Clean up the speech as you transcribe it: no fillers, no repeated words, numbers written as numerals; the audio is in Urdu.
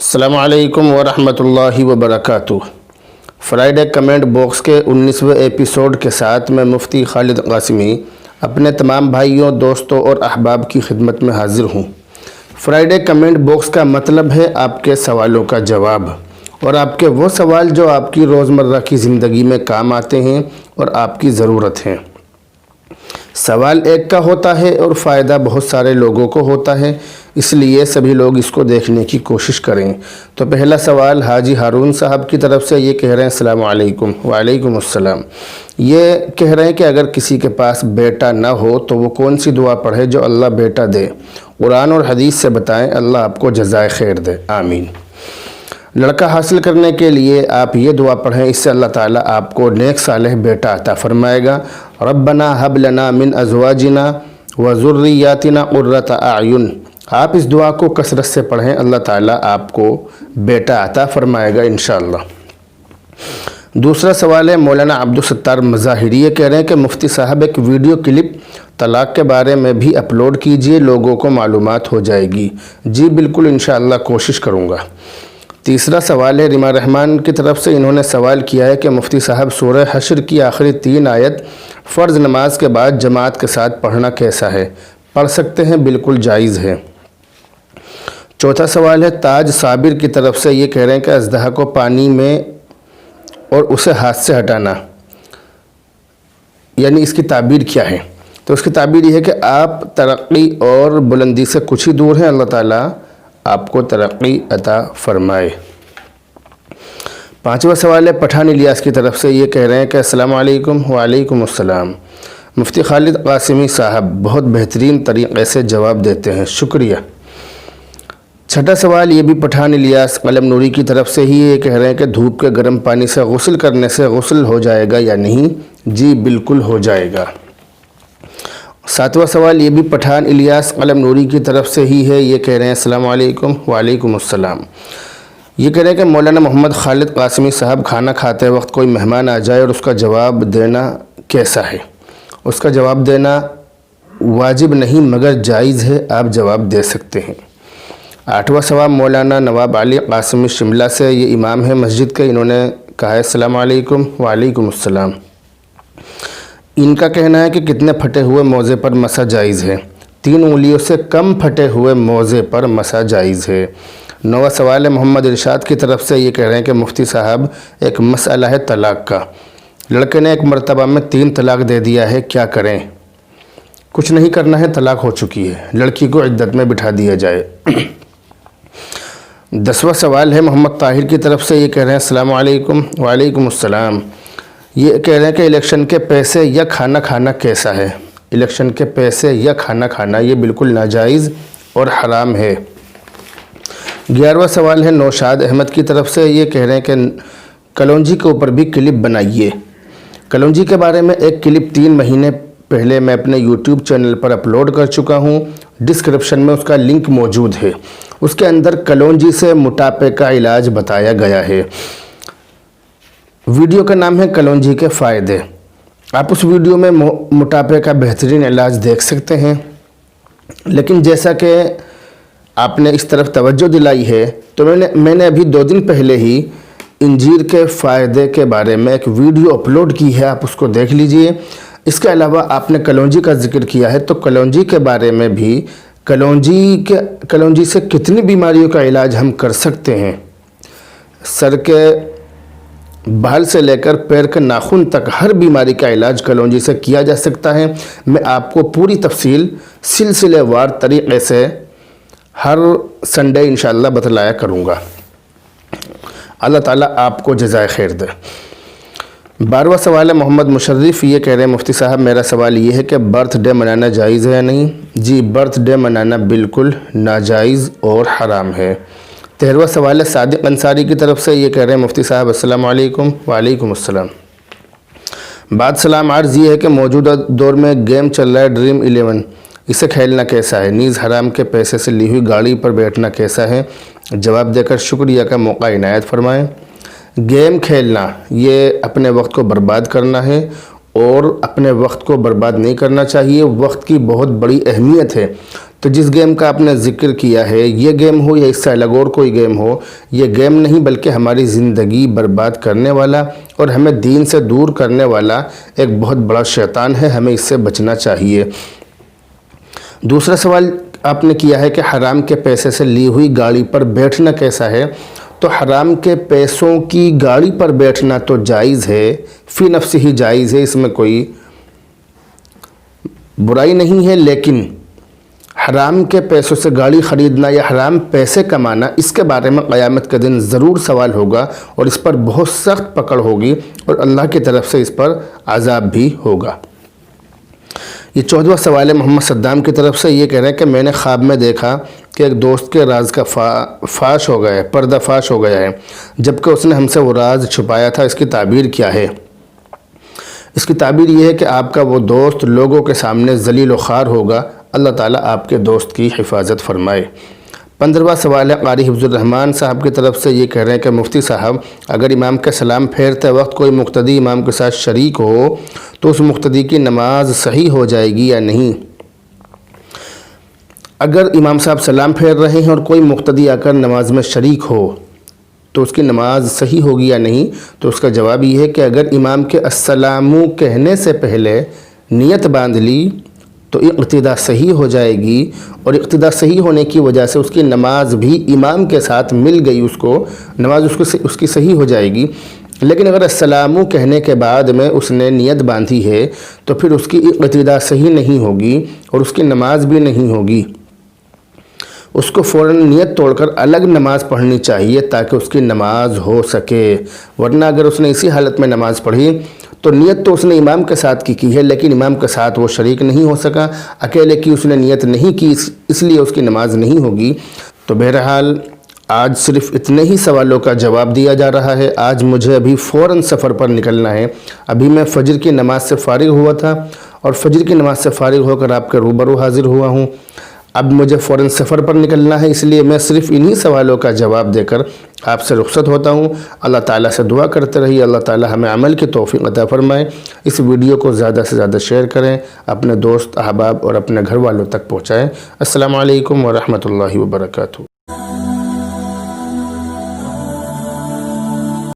السلام علیکم ورحمۃ اللہ وبرکاتہ۔ فرائیڈے کمنٹ باکس کے 19ویں ایپیسوڈ کے ساتھ میں مفتی خالد قاسمی اپنے تمام بھائیوں، دوستوں اور احباب کی خدمت میں حاضر ہوں۔ فرائیڈے کمنٹ باکس کا مطلب ہے آپ کے سوالوں کا جواب، اور آپ کے وہ سوال جو آپ کی روزمرہ کی زندگی میں کام آتے ہیں اور آپ کی ضرورت ہیں۔ سوال ایک کا ہوتا ہے اور فائدہ بہت سارے لوگوں کو ہوتا ہے، اس لیے سبھی لوگ اس کو دیکھنے کی کوشش کریں۔ تو پہلا سوال حاجی ہارون صاحب کی طرف سے یہ کہہ رہے ہیں السلام علیکم۔ وعلیکم السلام۔ یہ کہہ رہے ہیں کہ اگر کسی کے پاس بیٹا نہ ہو تو وہ کون سی دعا پڑھے جو اللہ بیٹا دے؟ قرآن اور حدیث سے بتائیں، اللہ آپ کو جزائے خیر دے، آمین۔ لڑکا حاصل کرنے کے لیے آپ یہ دعا پڑھیں، اس سے اللہ تعالیٰ آپ کو نیک صالح بیٹا عطا فرمائے گا۔ ربنا ہب لنا من ازواجنا وذریاتنا قرۃ اعین۔ آپ اس دعا کو کثرت سے پڑھیں، اللہ تعالیٰ آپ کو بیٹا عطا فرمائے گا انشاءاللہ۔ دوسرا سوال ہے مولانا عبدالستار مظاہری، یہ کہہ رہے ہیں کہ مفتی صاحب ایک ویڈیو کلپ طلاق کے بارے میں بھی اپلوڈ کیجئے، لوگوں کو معلومات ہو جائے گی۔ جی بالکل، انشاءاللہ کوشش کروں گا۔ تیسرا سوال ہے ریما رحمان کی طرف سے، انہوں نے سوال کیا ہے کہ مفتی صاحب سورہ حشر کی آخری 3 آیت فرض نماز کے بعد جماعت کے ساتھ پڑھنا کیسا ہے؟ پڑھ سکتے ہیں، بالکل جائز ہے۔ چوتھا سوال ہے تاج صابر کی طرف سے، یہ کہہ رہے ہیں کہ اژدہا کو پانی میں اور اسے ہاتھ سے ہٹانا، یعنی اس کی تعبیر کیا ہے؟ تو اس کی تعبیر یہ ہے کہ آپ ترقی اور بلندی سے کچھ ہی دور ہیں، اللہ تعالیٰ آپ کو ترقی عطا فرمائے۔ پانچواں سوال ہے پٹھان الیاس کی طرف سے، یہ کہہ رہے ہیں کہ السلام علیکم۔ وعلیکم السلام۔ مفتی خالد قاسمی صاحب بہت بہترین طریقے سے جواب دیتے ہیں، شکریہ۔ چھٹا سوال یہ بھی پٹھان الیاس قلم نوری کی طرف سے ہی، یہ کہہ رہے ہیں کہ دھوپ کے گرم پانی سے غسل کرنے سے غسل ہو جائے گا یا نہیں؟ جی بالکل ہو جائے گا۔ ساتواں سوال یہ بھی پٹھان الیاس قلم نوری کی طرف سے ہی ہے، یہ کہہ رہے ہیں السلام علیکم۔ وعلیکم السلام۔ یہ کہہ رہے ہیں کہ مولانا محمد خالد قاسمی صاحب کھانا کھاتے وقت کوئی مہمان آ جائے اور اس کا جواب دینا کیسا ہے؟ اس کا جواب دینا واجب نہیں مگر جائز ہے، آپ جواب دے سکتے ہیں۔ آٹھواں سوال مولانا نواب علی قاسمی شملہ سے، یہ امام ہے مسجد کے، انہوں نے کہا ہے السلام علیکم۔ وعلیکم السلام۔ ان کا کہنا ہے کہ کتنے پھٹے ہوئے موزے پر مسح جائز ہے؟ 3 انگلیوں سے کم پھٹے ہوئے موزے پر مسح جائز ہے۔ 9واں سوال ہے محمد ارشاد کی طرف سے، یہ کہہ رہے ہیں کہ مفتی صاحب ایک مسئلہ ہے طلاق کا، لڑکے نے ایک مرتبہ میں 3 طلاق دے دیا ہے، کیا کریں؟ کچھ نہیں کرنا ہے، طلاق ہو چکی ہے، لڑکی کو عدت میں بٹھا دیا جائے۔ 10واں سوال ہے محمد طاہر کی طرف سے، یہ کہہ رہے ہیں السلام علیکم۔ وعلیکم السلام۔ یہ کہہ رہے ہیں کہ الیکشن کے پیسے یا کھانا کھانا کیسا ہے؟ الیکشن کے پیسے یا کھانا کھانا یہ بالکل ناجائز اور حرام ہے۔ 11واں سوال ہے نوشاد احمد کی طرف سے، یہ کہہ رہے ہیں کہ کلونجی کے اوپر بھی کلپ بنائیے۔ کلونجی کے بارے میں ایک کلپ 3 مہینے پہلے میں اپنے یوٹیوب چینل پر اپلوڈ کر چکا ہوں، ڈسکرپشن میں اس کا لنک موجود ہے۔ اس کے اندر کلونجی سے موٹاپے کا علاج بتایا گیا ہے۔ ویڈیو کا نام ہے کلونجی کے فائدے۔ آپ اس ویڈیو میں موٹاپے کا بہترین علاج دیکھ سکتے ہیں، لیکن جیسا کہ آپ نے اس طرف توجہ دلائی ہے تو میں نے ابھی 2 دن پہلے ہی انجیر کے فائدے کے بارے میں ایک ویڈیو اپلوڈ کی ہے، آپ اس کو دیکھ لیجئے۔ اس کے علاوہ آپ نے کلونجی کا ذکر کیا ہے تو کلونجی کے بارے میں بھی، کلونجی سے کتنی بیماریوں کا علاج ہم کر سکتے ہیں، سر کے بال سے لے کر پیر کے ناخن تک ہر بیماری کا علاج کلونجی سے کیا جا سکتا ہے۔ میں آپ کو پوری تفصیل سلسلے وار طریقے سے ہر سنڈے انشاءاللہ بتلایا کروں گا۔ اللہ تعالیٰ آپ کو جزائے خیر دے۔ 12واں سوال ہے محمد مشرف، یہ کہہ رہے ہیں مفتی صاحب میرا سوال یہ ہے کہ برتھ ڈے منانا جائز ہے یا نہیں؟ جی برتھ ڈے منانا بالکل ناجائز اور حرام ہے۔ 13واں سوال ہے صادق انصاری کی طرف سے، یہ کہہ رہے ہیں مفتی صاحب السلام علیکم۔ وعلیکم السلام۔ بعد سلام عرض یہ ہے کہ موجودہ دور میں گیم چل رہا ہے ڈریم 11، اسے کھیلنا کیسا ہے؟ نیز حرام کے پیسے سے لی ہوئی گاڑی پر بیٹھنا کیسا ہے؟ جواب دے کر شکریہ کا موقع عنایت فرمائیں۔ گیم کھیلنا یہ اپنے وقت کو برباد کرنا ہے، اور اپنے وقت کو برباد نہیں کرنا چاہیے۔ وقت کی بہت بڑی اہمیت ہے، تو جس گیم کا آپ نے ذکر کیا ہے، یہ گیم ہو یا اس سے الگ اور کوئی گیم ہو، یہ گیم نہیں بلکہ ہماری زندگی برباد کرنے والا اور ہمیں دین سے دور کرنے والا ایک بہت بڑا شیطان ہے، ہمیں اس سے بچنا چاہیے۔ دوسرا سوال آپ نے کیا ہے کہ حرام کے پیسے سے لی ہوئی گاڑی پر بیٹھنا کیسا ہے؟ تو حرام کے پیسوں کی گاڑی پر بیٹھنا تو جائز ہے، فی نفس ہی جائز ہے، اس میں کوئی برائی نہیں ہے، لیکن حرام کے پیسوں سے گاڑی خریدنا یا حرام پیسے کمانا، اس کے بارے میں قیامت کے دن ضرور سوال ہوگا اور اس پر بہت سخت پکڑ ہوگی اور اللہ کی طرف سے اس پر عذاب بھی ہوگا۔ یہ 14واں سوال ہے محمد صدام کی طرف سے، یہ کہہ رہے ہیں کہ میں نے خواب میں دیکھا کہ ایک دوست کے راز کا فاش ہو گیا ہے، پردہ فاش ہو گیا ہے، جبکہ اس نے ہم سے وہ راز چھپایا تھا، اس کی تعبیر کیا ہے؟ اس کی تعبیر یہ ہے کہ آپ کا وہ دوست لوگوں کے سامنے ذلیل و خوار ہوگا، اللہ تعالیٰ آپ کے دوست کی حفاظت فرمائے۔ 15واں سوال ہے قاری حفظ الرحمان صاحب کی طرف سے، یہ کہہ رہے ہیں کہ مفتی صاحب، اگر امام کا سلام پھیرتے وقت کوئی مقتدی امام کے ساتھ شریک ہو تو اس مقتدی کی نماز صحیح ہو جائے گی یا نہیں؟ اگر امام صاحب سلام پھیر رہے ہیں اور کوئی مقتدی آ کر نماز میں شریک ہو تو اس کی نماز صحیح ہوگی یا نہیں؟ تو اس کا جواب یہ ہے کہ اگر امام کے السلام کہنے سے پہلے نیت باندھ لی تو اقتدا صحیح ہو جائے گی، اور اقتدا صحیح ہونے کی وجہ سے اس کی نماز بھی امام کے ساتھ مل گئی، اس کو نماز اس کی صحیح ہو جائے گی۔ لیکن اگر السلام کہنے کے بعد میں اس نے نیت باندھی ہے تو پھر اس کی اقتدا صحیح نہیں ہوگی اور اس کی نماز بھی نہیں ہوگی، اس کو فوراً نیت توڑ کر الگ نماز پڑھنی چاہیے تاکہ اس کی نماز ہو سکے، ورنہ اگر اس نے اسی حالت میں نماز پڑھی تو نیت تو اس نے امام کے ساتھ کی ہے، لیکن امام کے ساتھ وہ شریک نہیں ہو سکا، اکیلے کی اس نے نیت نہیں کی، اس لیے اس کی نماز نہیں ہوگی۔ تو بہرحال آج صرف اتنے ہی سوالوں کا جواب دیا جا رہا ہے۔ آج مجھے ابھی فوراً سفر پر نکلنا ہے، ابھی میں فجر کی نماز سے فارغ ہوا تھا اور فجر کی نماز سے فارغ ہو کر آپ کے روبرو حاضر ہوا ہوں۔ اب مجھے فوراً سفر پر نکلنا ہے، اس لیے میں صرف انہی سوالوں کا جواب دے کر آپ سے رخصت ہوتا ہوں۔ اللہ تعالیٰ سے دعا کرتے رہیے، اللہ تعالیٰ ہمیں عمل کی توفیق عطا فرمائے۔ اس ویڈیو کو زیادہ سے زیادہ شیئر کریں، اپنے دوست احباب اور اپنے گھر والوں تک پہنچائیں۔ السلام علیکم ورحمۃ اللہ وبرکاتہ۔